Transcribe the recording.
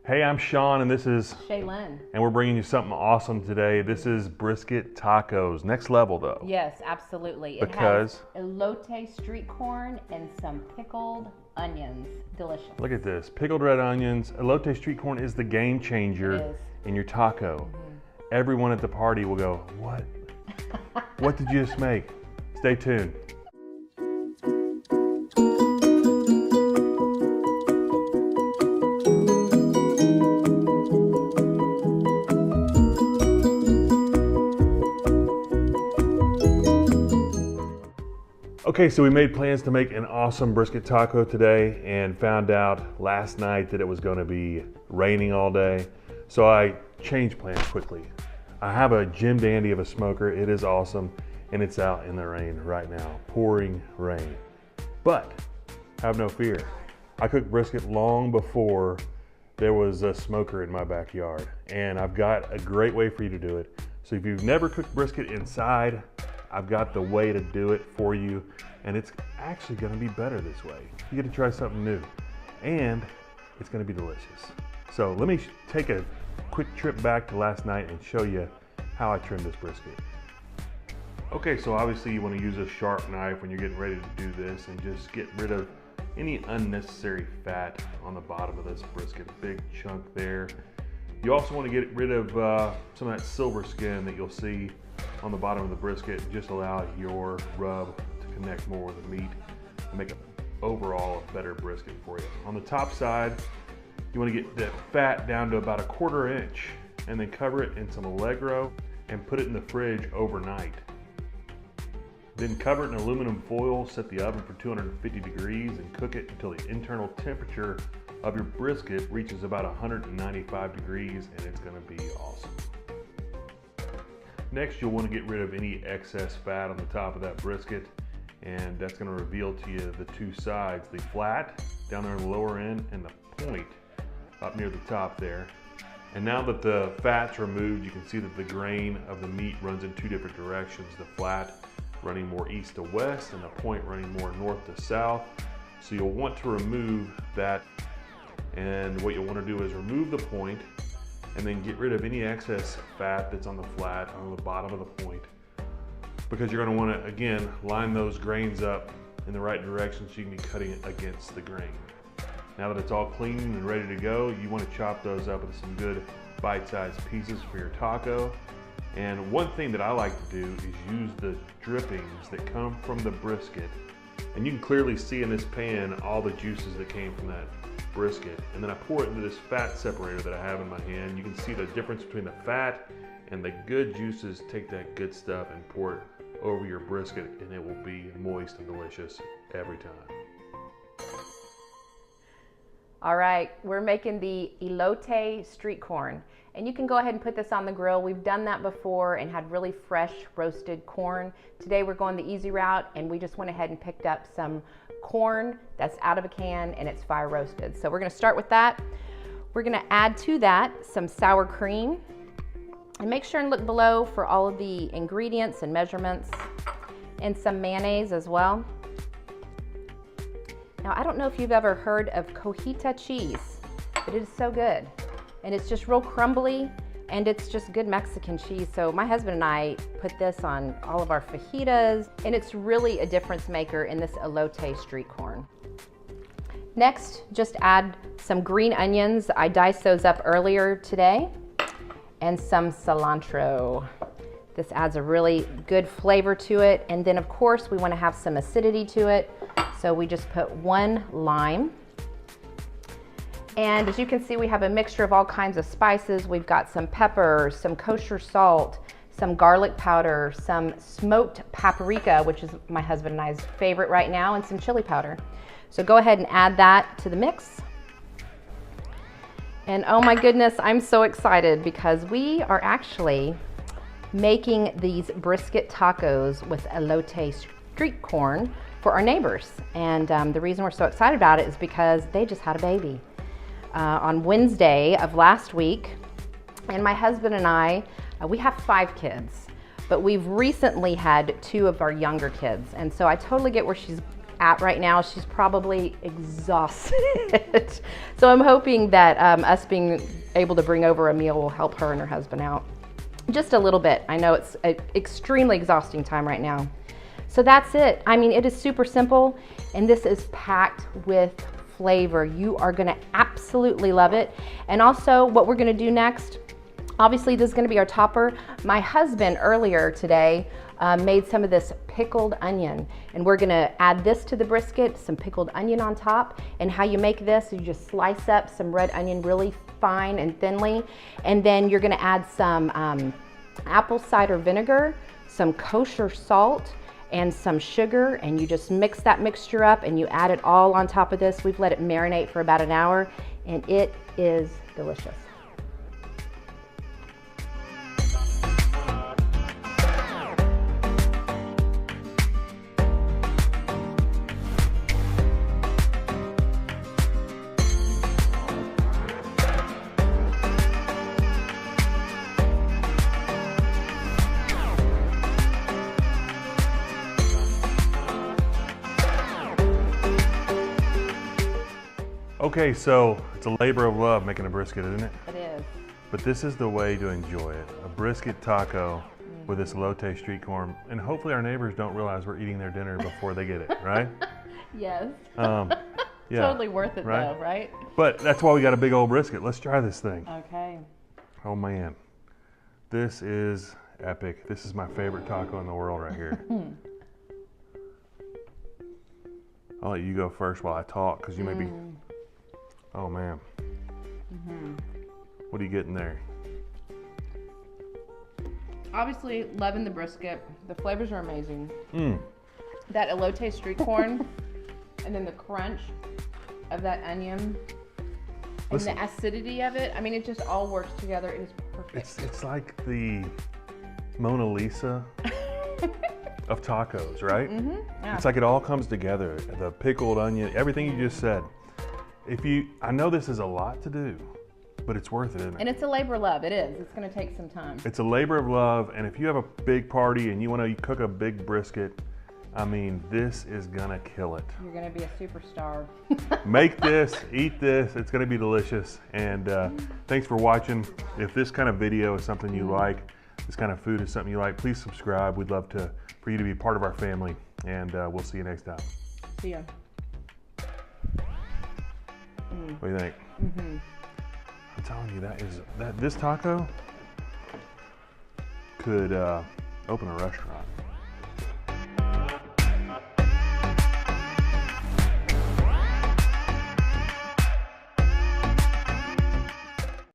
Hey, I'm Sean and this is Shaylin. and we're bringing you something awesome today. This is brisket tacos. Next level though. Yes, absolutely. Because it has elote street corn and some pickled onions. Delicious. look at this. Pickled red onions. Elote street corn is the game changer in your taco. Everyone at the party will go, "What? What did you just make?" Stay tuned. Okay, so we made plans to make an awesome brisket taco today and found out last night that it was going to be raining all day. So I changed plans quickly. I have a Jim Dandy of a smoker. It is awesome and it's out in the rain right now, pouring rain. But have no fear. I cooked brisket long before there was a smoker in my backyard, and I've got a great way for you to do it. So if you've never cooked brisket inside, I've got the way to do it for you, and it's actually going to be better this way. You get to try something new, and it's going to be delicious. So let me take a quick trip back to last night and show you how I trimmed this brisket. Okay, so obviously you want to use a sharp knife when you're getting ready to do this and just get rid of any unnecessary fat on the bottom of this brisket. Big chunk there. You also want to get rid of some of that silver skin that you'll see on the bottom of the brisket. Just allow your rub to connect more with the meat and make it overall a better brisket for you. On the top side, you want to get the fat down to about 1/4 inch and then cover it in some Allegro and put it in the fridge overnight. Then cover it in aluminum foil, set the oven for 250 degrees and cook it until the internal temperature of your brisket reaches about 195 degrees, and it's going to be awesome. Next, you'll want to get rid of any excess fat on the top of that brisket, and that's going to reveal to you the two sides, the flat down there on the lower end and the point up near the top there. And now that the fat's removed, you can see that the grain of the meat runs in two different directions, the flat running more east to west and the point running more north to south. So you'll want to remove that, and what you'll want to do is remove the point and then get rid of any excess fat that's on the flat on the bottom of the point, because you're going to want to again line those grains up in the right direction so you can be cutting it against the grain. Now that it's all clean and ready to go, you want to chop those up into some good bite-sized pieces for your taco. And one thing that I like to do is use the drippings that come from the brisket, and you can clearly see in this pan all the juices that came from that brisket, and then I pour it into this fat separator that I have in my hand. You can see the difference between the fat and the good juices. Take that good stuff and pour it over your brisket, and it will be moist and delicious every time. All right, we're making the elote street corn, and you can go ahead and put this on the grill. We've done that before and had really fresh roasted corn. Today we're going the easy route, and we just went ahead and picked up some corn that's out of a can and it's fire roasted. So we're gonna start with that. We're gonna add to that some sour cream, and make sure and look below for all of the ingredients and measurements, and some mayonnaise as well. Now, I don't know if you've ever heard of cojita cheese, but it is so good. And it's just real crumbly, and it's just good Mexican cheese. So my husband and I put this on all of our fajitas, and it's really a difference maker in this elote street corn. Next, just add some green onions. I diced those up earlier today, and some cilantro. This adds a really good flavor to it. And then of course, we want to have some acidity to it. So we just put 1 lime. And as you can see, we have a mixture of all kinds of spices. We've got some pepper, some kosher salt, some garlic powder, some smoked paprika, which is my husband and I's favorite right now, and some chili powder. So go ahead and add that to the mix. And oh my goodness, I'm so excited because we are actually making these brisket tacos with elote street corn for our neighbors. And the reason we're so excited about it is because they just had a baby on Wednesday of last week. And my husband and I, we have 5 kids, but we've recently had 2 of our younger kids. And so I totally get where she's at right now. She's probably exhausted. So I'm hoping that us being able to bring over a meal will help her and her husband out just a little bit. I know it's an extremely exhausting time right now. So that's it. I mean, it is super simple, and this is packed with flavor. You are gonna absolutely love it. And also what we're gonna do next, obviously this is gonna be our topper. My husband earlier today made some of this pickled onion, and we're gonna add this to the brisket, some pickled onion on top. And how you make this, you just slice up some red onion really fine and thinly, and then you're gonna add some apple cider vinegar, some kosher salt, and some sugar, and you just mix that mixture up and you add it all on top of this. We've let it marinate for about an hour, and it is delicious. Okay, so it's a labor of love making a brisket, isn't it? It is. But this is the way to enjoy it. A brisket taco with this elote street corn, and hopefully our neighbors don't realize we're eating their dinner before they get it, right? Yes. Yeah. Totally worth it right? though, right? But that's why we got a big old brisket. Let's try this thing. Okay. Oh man, this is epic. This is my favorite taco in the world right here. I'll let you go first while I talk, because you may be, oh man. What are you getting there? Obviously, loving the brisket. The flavors are amazing. That elote street corn, and then the crunch of that onion, and the acidity of it. I mean, it just all works together. It is perfect. It's like the Mona Lisa of tacos, right? Yeah. It's like it all comes together. The pickled onion, everything you just said. I know this is a lot to do, but it's worth it, isn't it? And it's a labor of love. It is. It's going to take some time. It's a labor of love, and if you have a big party and you want to cook a big brisket, I mean, this is gonna kill it. You're going to be a superstar. Make this, eat this. It's gonna be delicious. And thanks for watching. If this kind of video is something you like, this kind of food is something you like, please subscribe. We'd love for you to be part of our family, and we'll see you next time. See ya. What do you think? I'm telling you, this taco could open a restaurant.